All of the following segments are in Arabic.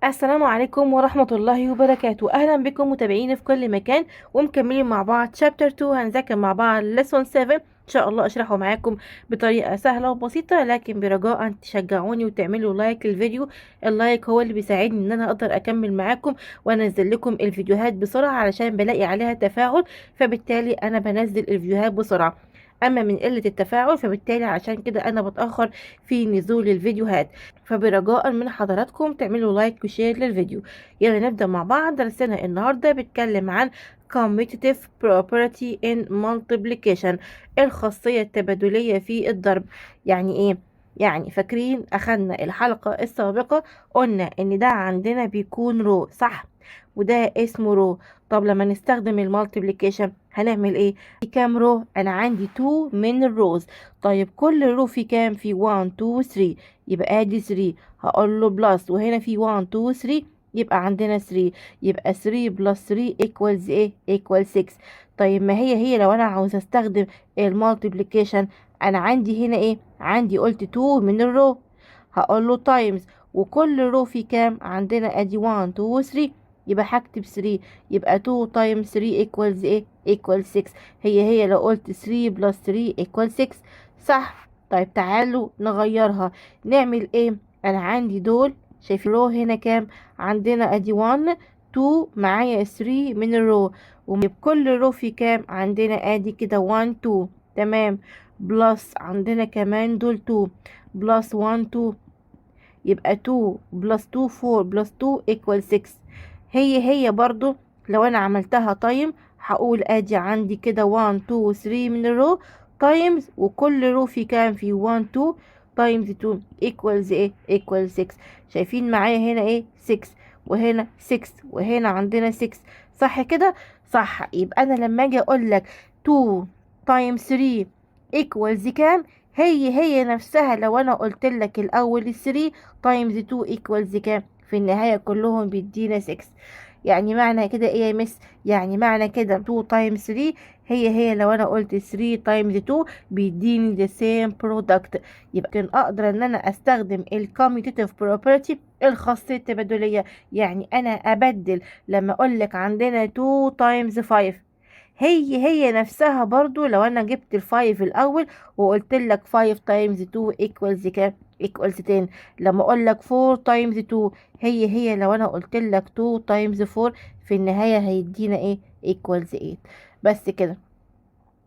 السلام عليكم ورحمة الله وبركاته. أهلا بكم متابعين في كل مكان، ومكملين مع بعض شابتر 2. هنذاكر مع بعض lesson 7 إن شاء الله. أشرحه معاكم بطريقة سهلة وبسيطة، لكن برجاء أن تشجعوني وتعملوا لايك للفيديو. اللايك هو اللي بيساعدني إن أنا أقدر أكمل معاكم وأنزل لكم الفيديوهات بسرعة، علشان بلاقي عليها تفاعل، فبالتالي أنا بنزل الفيديوهات بسرعة. أما من قلة التفاعل فبالتالي عشان كده أنا بتأخر في نزول الفيديوهات، فبرجاء من حضراتكم تعملوا لايك وشير للفيديو. يلا نبدأ مع بعض. درسنا النهاردة بيتكلم عن commutative property in multiplication، الخاصية التبادلية في الضرب. يعني ايه؟ يعني فاكرين اخدنا الحلقة السابقة قلنا ان ده عندنا بيكون رو، صح؟ وده اسمه رو. طب لما نستخدم المالتيبليكيشن هنعمل ايه؟ في كام رو؟ انا عندي 2 من الروز. طيب كل رو في كام؟ في 1 2 3، يبقى ادي 3. هقول له بلس، وهنا في 1 2 3 يبقى عندنا 3، يبقى 3 بلس 3 equals ايه؟ equals 6. طيب ما هي لو انا عاوز استخدم المالتيبليكيشن، انا عندي هنا ايه؟ عندي قلت 2 من الرو، هقول له تايمز، وكل رو في كام؟ عندنا ادي 1 2 3، يبقى هكتب 3، يبقى 2 تايمز 3 equals ايه؟ equals 6. هي لو قلت 3 بلس 3 equals 6، صح؟ طيب تعالوا نغيرها. نعمل ايه؟ انا عندي دول، شايف الرو هنا كام؟ عندنا ادي 1 2، معايا 3 من الرو، وكل رو في كام؟ عندنا ادي كده 1 2، تمام. بلس عندنا كمان دول 2، بلس 1 2، يبقى 2 بلس 2 4 بلس 2 equal 6. هي برضو لو انا عملتها تايم هقول ادي عندي كده 1 2 3 من الرو تايمز، وكل رو في كام؟ في 1 2 تايمز 2 equals ايه؟ equals 6. شايفين معايا هنا ايه؟ 6، وهنا 6، وهنا عندنا 6، صح كده؟ صح. يبقى انا لما اجي اقول لك 2 تايمز 3 equals كام؟ هي نفسها لو انا قلت لك الاول 3 تايمز 2 equals كام؟ في النهاية كلهم بيدينا 6. يعني معنى كده ايه يا مس؟ يعني معنى كده 2 تايمز 3 هي لو انا قلت 3 تايمز 2 بيديني the same product. يبقى كان اقدر ان انا استخدم ال commutative property، الخاصية التبادلية. يعني انا ابدل لما اقول لك عندنا 2 تايمز 5، هي نفسها برضو لو انا جبت الفايف الاول وقلت لك 5 تايمز 2 equals كام؟ equals 10. لما اقول لك 4 تايمز 2، هي لو انا قلت لك 2 تايمز 4، في النهاية هيدينا ايه؟ equals 8. بس كده.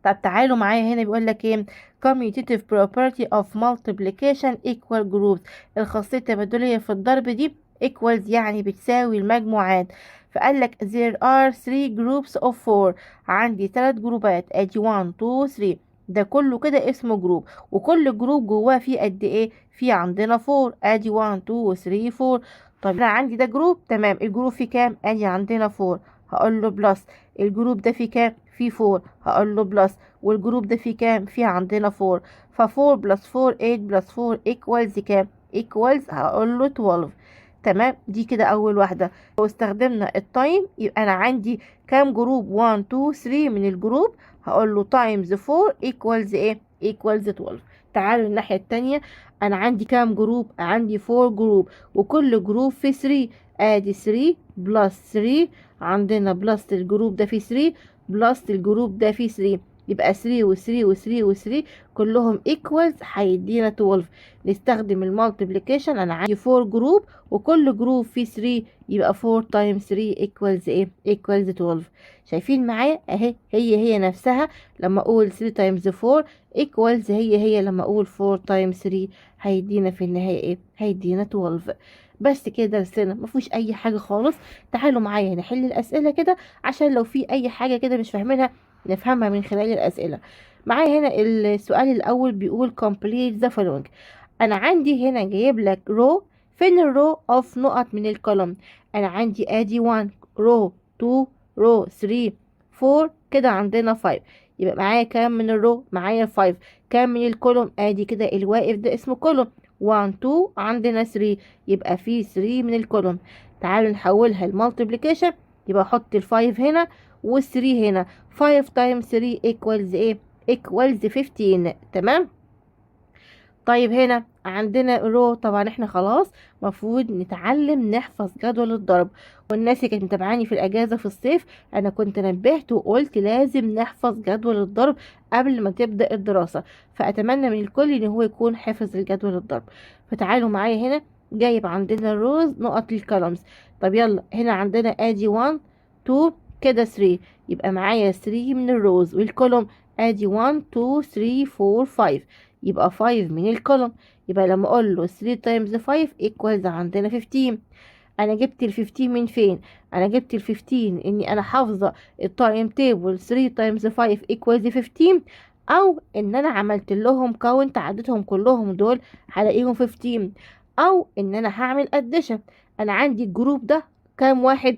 طب تعالوا معايا هنا بيقول لك ايه؟ commutative property of multiplication equal groups، الخاصية التبادلية في الضرب دي equals يعني بتساوي المجموعات. فقال لك there are 3 groups of 4، عندي 3 جروبات، ادي 1 2 3، ده كله كده اسمه جروب، وكل جروب جواه فيه قد ايه؟ في عندنا 4، ادي 1 2 3 4. طب انا عندي ده جروب، تمام. الجروب فيه كام؟ ادي عندنا 4، هقول له بلس. الجروب ده فيه كام؟ فيه 4، هقول له بلس. والجروب ده فيه كام؟ فيه عندنا 4، ف 4 بلس 4 8 بلس 4 equals كام؟ equals هقول له 12. تمام. دي كده اول واحده. لو استخدمنا التايم يبقى انا عندي كام جروب؟ 1 2 3 من الجروب، هقول له تايمز 4 equals ايه؟ equals 12. تعالوا الناحيه التانية. انا عندي كام جروب؟ عندي 4 جروب، وكل جروب فيه 3، ادي 3 بلس 3، عندنا بلس الجروب ده فيه 3 بلس الجروب ده فيه 3، يبقى 3 و3 و3 و3 كلهم equals هيدينا 12. نستخدم المالتيبليكيشن. انا عندي 4 جروب وكل جروب فيه 3، يبقى 4 times 3 equals ايه؟ equals 12. شايفين معايا اهي؟ هي نفسها لما اقول 3 times 4 equals هي لما اقول 4 times 3 هيدينا في النهاية ايه؟ هيدينا 12. بس كده درسنا مفيش اي حاجة خالص. تعالوا معايا نحل الاسئلة كده، عشان لو في اي حاجة كده مش فاهمينها نفهمها من خلال الاسئلة. معايا هنا السؤال الاول بيقول complete the following. انا عندي هنا جايب لك رو، فين الرو اوف نقط من الكولوم؟ انا عندي ادي 1 رو، 2 رو، 3 4، كده عندنا 5. يبقى معايا كام من الرو؟ معايا 5. كام من الكولوم؟ ادي كده الواقف ده اسمه كولوم، 1 2 عندنا 3، يبقى في 3 من الكولوم. تعالوا نحولها المالتيبليكيشن. يبقى احط ال5 هنا وال3 هنا، 5 times 3 equals ايه؟ equals 15. تمام. طيب هنا عندنا رو، طبعا احنا خلاص مفروض نتعلم نحفظ جدول الضرب. والناس اللي كانت متابعاني في الاجازه في الصيف انا كنت نبهت وقلت لازم نحفظ جدول الضرب قبل ما تبدا الدراسه، فاتمنى من الكل ان هو يكون حافظ الجدول الضرب. فتعالوا معايا هنا، جايب عندنا الروز نقط الكولومز. طب يلا هنا عندنا ادي 1 2 كده 3، يبقى معايا 3 من الروز، والكولوم ادي 1 2 3 4 5، يبقى 5 من الكولوم. يبقى لما اقول له 3 تايمز 5 ايكوالز عندنا 15. انا جبت ال 15 من فين؟ انا جبت ال 15 اني انا حافظه التايم تيبل 3 تايمز 5 ايكوالز 15، او ان انا عملت لهم كاونت عددهم كلهم دول هلاقيهم 15، او ان انا هعمل اديشن. انا عندي الجروب ده كام واحد؟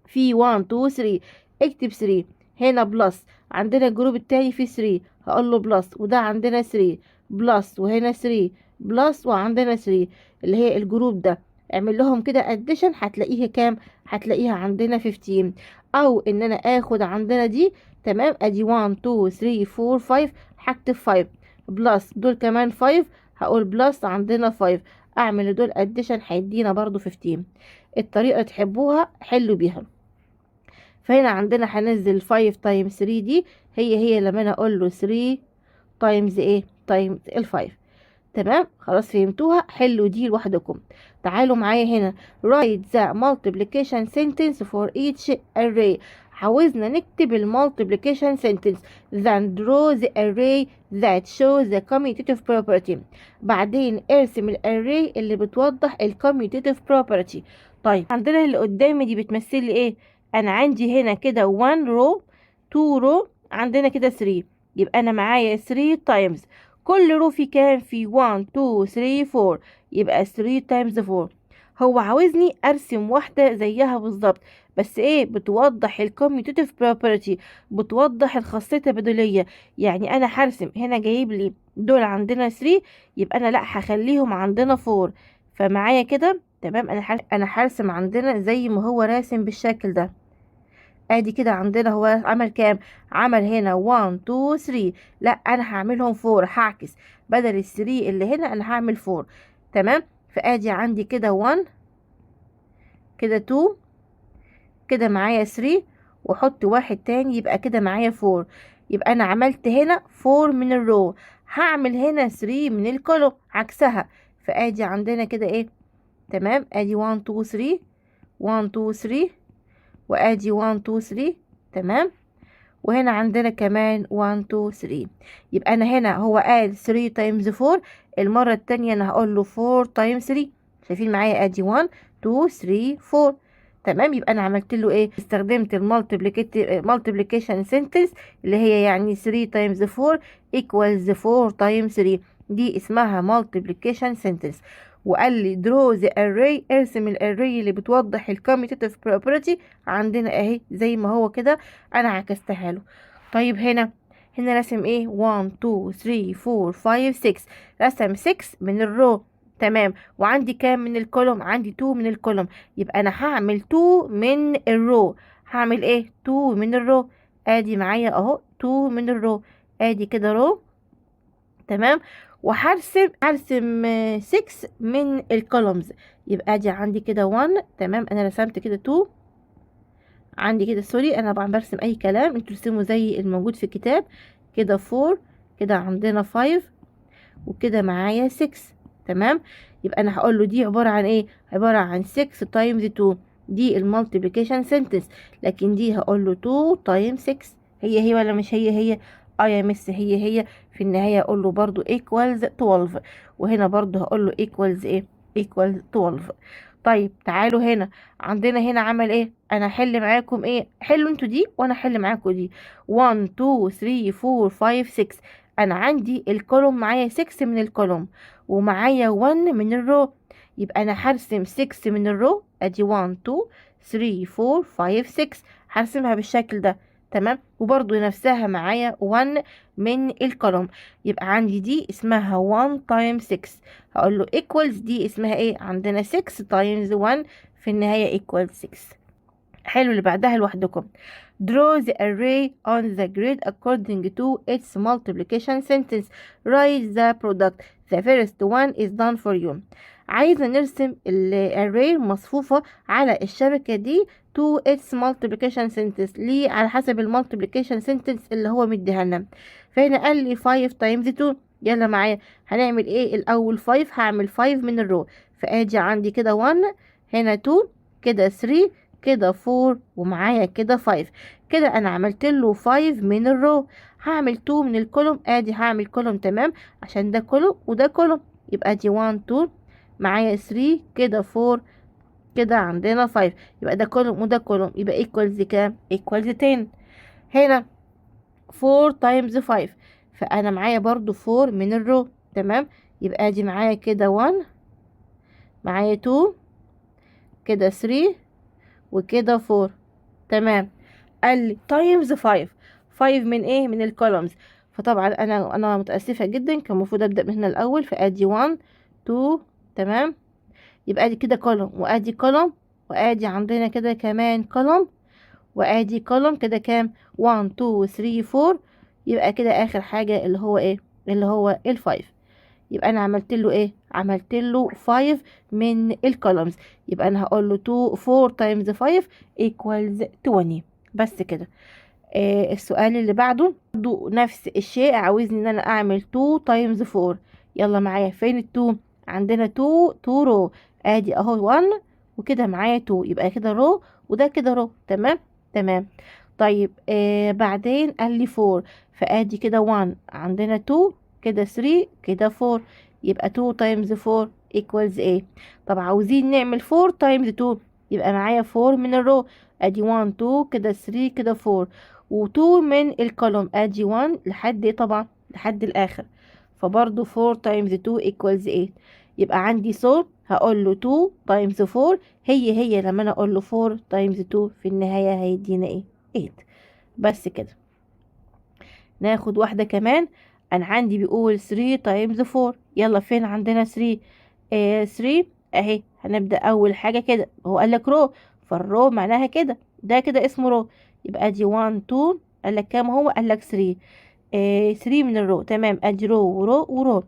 في 1 2 3، اكتب 3 هنا بلس. عندنا الجروب التاني فيه 3، هقول له بلس، وده عندنا 3 بلس، وهنا 3 بلس، وعندنا 3 اللي هي الجروب ده. اعمل لهم كده اديشن هتلاقيها كام؟ هتلاقيها عندنا 15. او ان انا اخد عندنا دي، تمام، ادي 1 2 3 4 5، هكتب 5 بلس دول كمان 5، هقول بلس عندنا 5، اعمل دول اديشن هيدينا برضو 15. الطريقة اللي تحبوها حلوا بيها. فهنا عندنا هنزل 5 تايمز 3 دي هي لما انا اقول له 3 تايمز ايه؟ تايمز ال5. تمام، خلاص فهمتوها، حلوا دي لوحدكم. تعالوا معايا هنا write the multiplication sentence for each array. عاوزنا نكتب المultiplication sentence then draw the array that shows the commutative property. بعدين ارسم الاري اللي بتوضح الcommutative property. طيب عندنا اللي قدامي دي بتمثل لي ايه؟ انا عندي هنا كده 1 row 2 row، عندنا كده 3، يبقى انا معايا 3 تايمز كل رو في كام؟ في 1 2 3 4، يبقى 3 تايمز 4. هو عاوزني ارسم واحدة زيها بالظبط، بس ايه؟ بتوضح الكوميوتيتيف بروبرتي، بتوضح الخاصية التبادلية. يعني انا هرسم هنا جايب لي دول عندنا 3، يبقى انا لا هخليهم عندنا 4. فمعايا كده تمام، انا هرسم عندنا زي ما هو راسم بالشكل ده. ادي كده عندنا هو عمل كام؟ عمل هنا 1 2 3، لا انا هعملهم 4، هعكس بدل ال 3 اللي هنا انا هعمل 4. تمام، فادي عندي كده 1 كده 2 كده معايا 3، واحط واحد تاني يبقى كده معايا 4. يبقى انا عملت هنا 4 من الرو، هعمل هنا 3 من الكولوم عكسها. فادي عندنا كده ايه؟ تمام، ادي 1 2 3 1 2 3، وادي 1 2 3. تمام، وهنا عندنا كمان 1 2 3. يبقى انا هنا هو قال 3 تايمز 4، المرة التانية انا هقول له 4 تايمز 3. شايفين معايا؟ ادي 1 2 3 4. تمام، يبقى انا عملت له ايه؟ استخدمت المالتيبليكيشن سنتنس اللي هي يعني 3 تايمز 4 equals 4 تايمز 3، دي اسمها multiplication sentence. وقال لي draw the array، ارسم الاري اللي بتوضح الكوميتيتيف property. عندنا اهي زي ما هو كده، انا عكستها له. طيب هنا رسم ايه؟ 1 2 3 4 5 6، رسم 6 من الرو. تمام، وعندي كام من الكولوم؟ عندي 2 من الكولوم، يبقى انا هعمل 2 من الرو. هعمل ايه؟ 2 من الرو، ادي معايا اهو 2 من الرو، ادي كده رو. تمام، هرسم 6 من الكولومز، يبقى ادي عندي كده 1. تمام، انا رسمت كده 2 عندي كده، سوري انا طبعا برسم اي كلام، انتوا ترسموا زي الموجود في الكتاب. كده 4، كده عندنا 5، وكده معايا 6. تمام، يبقى انا هقول له دي عباره عن ايه؟ عباره عن 6 تايمز 2، دي المالتيبليكيشن سنتنس. لكن دي هقول له 2 تايمز 6. هي ولا مش هي؟ اه يا مس هي. في النهايه اقول له برضو equals 12، وهنا برضو هقول له equals ايه؟ equals 12. طيب تعالوا هنا، عندنا هنا عمل ايه؟ انا هحل معاكم ايه؟ حلوا انتوا دي وانا هحل معاكم دي. 1 2 3 4 5 6، انا عندي الكولوم معايا 6 من الكولوم، ومعايا 1 من الرو، يبقى انا هرسم 6 من الرو. ادي 1 2 3 4 5 6، هرسمها بالشكل ده. تمام، وبرضو نفسها معايا 1 من الكولوم، يبقى عندي دي اسمها 1 تايم 6. هقول له equals، دي اسمها ايه؟ عندنا 6 تايمز 1 في النهاية equals 6. حلو، اللي بعدها لوحدكم. Draw the array on the grid according to its multiplication sentence. Write the product. the first one is done for you. عايزة نرسم الاري مصفوفة على الشبكة دي to its multiplication sentence. ليه؟ على حسب المultiplication sentence اللي هو مديها لنا. فهنا قال لي 5 times 2. يلا معايا هنعمل ايه الاول؟ 5 هعمل 5 من الرو، فاجي عندي كده 1، هنا 2، كده 3، كده 4، ومعايا كده 5. كده انا عملت له 5 من الرو. هعمل 2 من الكولوم، ادي هعمل كولوم تمام عشان ده كولوم وده كولوم، يبقى دي 1 2، معايا 3، كده 4، كده عندنا 5، يبقى ده كولوم وده كولوم، يبقى ايكوالز كام؟ ايكوالز 10. هنا 4 تايمز 5، فانا معايا برضو 4 من الرو تمام، يبقى ادي معايا كده 1، معايا 2، كده 3، وكده 4 تمام. قال لي تايمز 5. 5 من ايه؟ من الكولومز. فطبعا انا متاسفه جدا، كان المفروض ابدا من هنا الاول، فادي 1 2 تمام، يبقى ادي كده كولوم وادي كولوم، وادي عندنا كده كمان كولوم وادي كولوم، كده كام؟ 1 2 3 4، يبقى كده اخر حاجه اللي هو ايه؟ اللي هو ال5. يبقى انا عملت له ايه؟ عملت له 5 من الكولومز، يبقى انا هقول له 2 4 تايمز 5 equals 20. بس كده. السؤال اللي بعده برضو نفس الشيء، عاوزني ان انا اعمل 2 تايمز 4. يلا معايا فين ال2؟ عندنا 2 رو، ادي اهو 1 وكده معايا 2، يبقى كده رو وده كده رو تمام تمام. طيب بعدين قال لي 4، فادي كده 1، عندنا 2، كده 3، كده 4، يبقى 2 تايمز 4 equals ايه؟ طب عاوزين نعمل 4 تايمز 2، يبقى معايا 4 من الرو، ادي 1 2، كده 3، كده 4، و2 من الكولوم، ادي 1 لحد ايه؟ طبعا لحد الاخر، فبرضو 4 تايمز 2 equals 8. يبقى عندي هقول له 2 تايمز 4 هي لما انا اقول له 4 تايمز 2 في النهاية هيدينا ايه؟ 8. بس كده. ناخد واحدة كمان. انا عندي بيقول 3 تايمز 4. يلا فين عندنا 3؟ 3 اهي. هنبدأ اول حاجة كده، هو قال لك رو، فالرو معناها كده، ده كده اسمه رو، يبقى ادي 1 2، قال لك كام؟ هو قال لك 3. 3 من الرو تمام، ادي رو ورو ورو.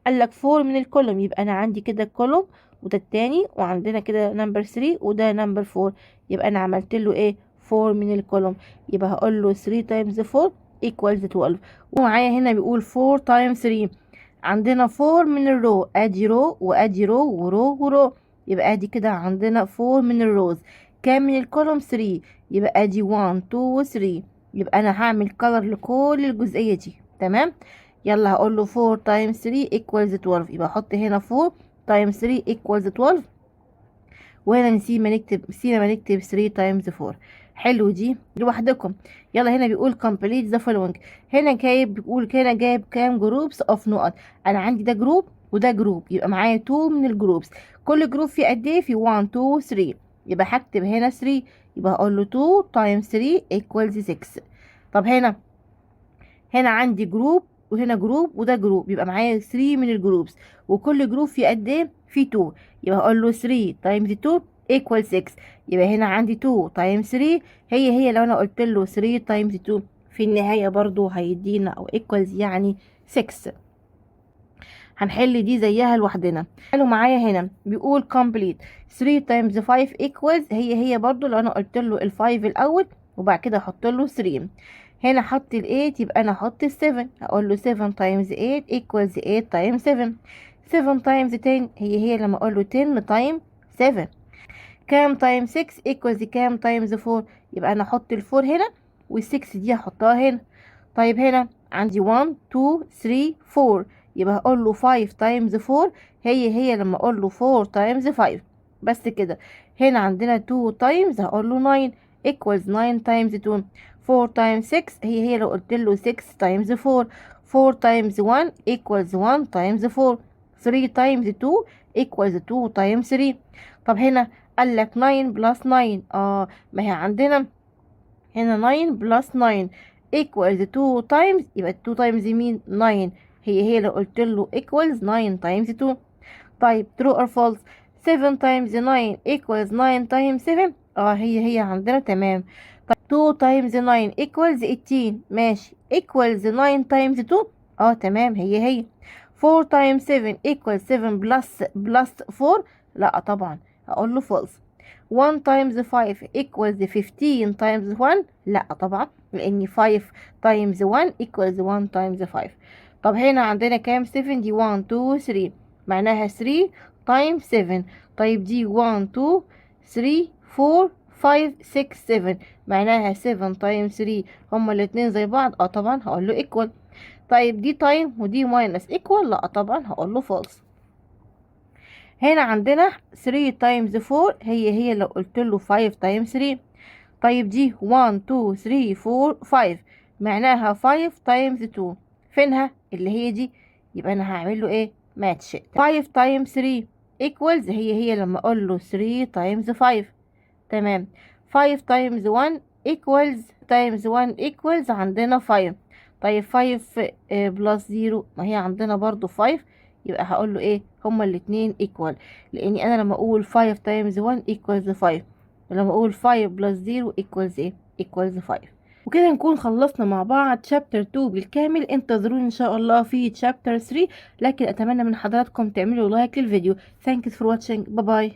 قال لك 4 من الكولوم، يبقى انا عندي كده الكولوم وده التاني، وعندنا كده نمبر 3 وده نمبر 4، يبقى انا عملت له ايه؟ 4 من الكولوم، يبقى هقول له 3 تايمز 4 equals 12. ومعايا هنا بيقول 4 تايمز 3، عندنا 4 من الرو، ادي رو وادي رو ورو ورو، يبقى ادي كده عندنا 4 من الروز. كام من الكولوم؟ 3، يبقى ادي 1 2 و 3، يبقى انا هعمل كلر لكل الجزئيه دي تمام. يلا هقول له 4 تايمز 3 equals 12، يبقى احط هنا 4 تايمز 3 equals 12، وهنا نسينا ما نكتب 3 تايمز 4. حلو دي لوحدكم. يلا هنا بيقول complete the following. هنا بيقول هنا جايب كام جروبس اوف نقط. انا عندي ده جروب وده جروب، يبقى معايا 2 من الجروبس، كل جروب فيه قد ايه؟ في 1 2 3، يبقى هكتب هنا 3، يبقى هقول له 2 تايمز 3 equals 6. طب هنا عندي جروب وهنا جروب وده جروب، يبقى معايا 3 من الجروبس، وكل جروب فيه قد ايه؟ فيه 2، يبقى هقول له 3 تايمز 2 equals 6. يبقى هنا عندي 2 تايمز 3 هي لو انا قلت له 3 تايمز 2 في النهاية برضو هيدينا او equals يعني 6. هنحل دي زيها لوحدنا. قالوا معايا هنا بيقول complete 3 تايمز 5 equals هي برضو لو انا قلت له ال5 الاول وبعد كده احط له 3. هنا حط ال8 يبقى انا احط ال7، اقول له 7 تايمز 8 equals 8 تايمز 7. 7 تايمز 10 هي لما اقول له 10 تايم 7. كام تايم 6 equals كام تايمز 4، يبقى انا احط ال4 هنا وال6 دي هحطها هنا. طيب هنا عندي 1 2 3 4، يبقى هقول له 5 تايمز 4 هي لما اقول له 4 تايمز 5. بس كده. هنا عندنا 2 تايمز هقول له 9 equals 9 تايمز 2. 4 تايمز 6 هي لو قلت له 6 تايمز 4. 4 تايمز 1 equals 1 تايمز 4. 3 تايمز 2 equals 2 تايمز 3. طب هنا قال لك 9 بلس 9، ما هي عندنا هنا 9 بلس 9 equals 2 times، يبقى 2 times مين؟ 9. هي لو قلت له equals 9 times 2. طيب true or false؟ 7 times 9 equals 9 times 7. هي عندنا تمام. طيب 2 times 9 equals 18، ماشي. equals 9 times 2. تمام هي. 4 times 7 equals 7 plus 4. لا طبعا هقول له false. 1 times 5 equals 15 times 1. لا طبعا لان 5 times 1 equals 1 times 5. طب هنا عندنا كام 7 دي 1 2 3 معناها 3 times 7. طيب دي 1 2 3 4 5 6 7 معناها 7 times 3 هما الاتنين زي بعض. طبعا هقول له equal. طيب دي تايم ودي ماينس equal. لا طبعا هقول له false. هنا عندنا 3 times 4 هي لو قلت له 5 times 3. طيب دي 1 2 3 4 5 معناها 5 times 2 فينها اللي هي دي. يبقى انا هعمل له ايه ماتش. 5 times 3 equals هي لما اقول له 3 times 5. تمام. 5 times 1 equals عندنا 5. طيب 5 بلس 0 ما هي عندنا برضو 5. يبقى هقول له ايه هما الاتنين equal لاني انا لما اقول 5 times 1 equals 5 ولما اقول 5 بلس 0 equals ايه equals 5. وكده نكون خلصنا مع بعض chapter 2 بالكامل. انتظروني ان شاء الله في chapter 3. لكن اتمنى من حضراتكم تعملوا لايك للفيديو. Thanks for watching. باي باي.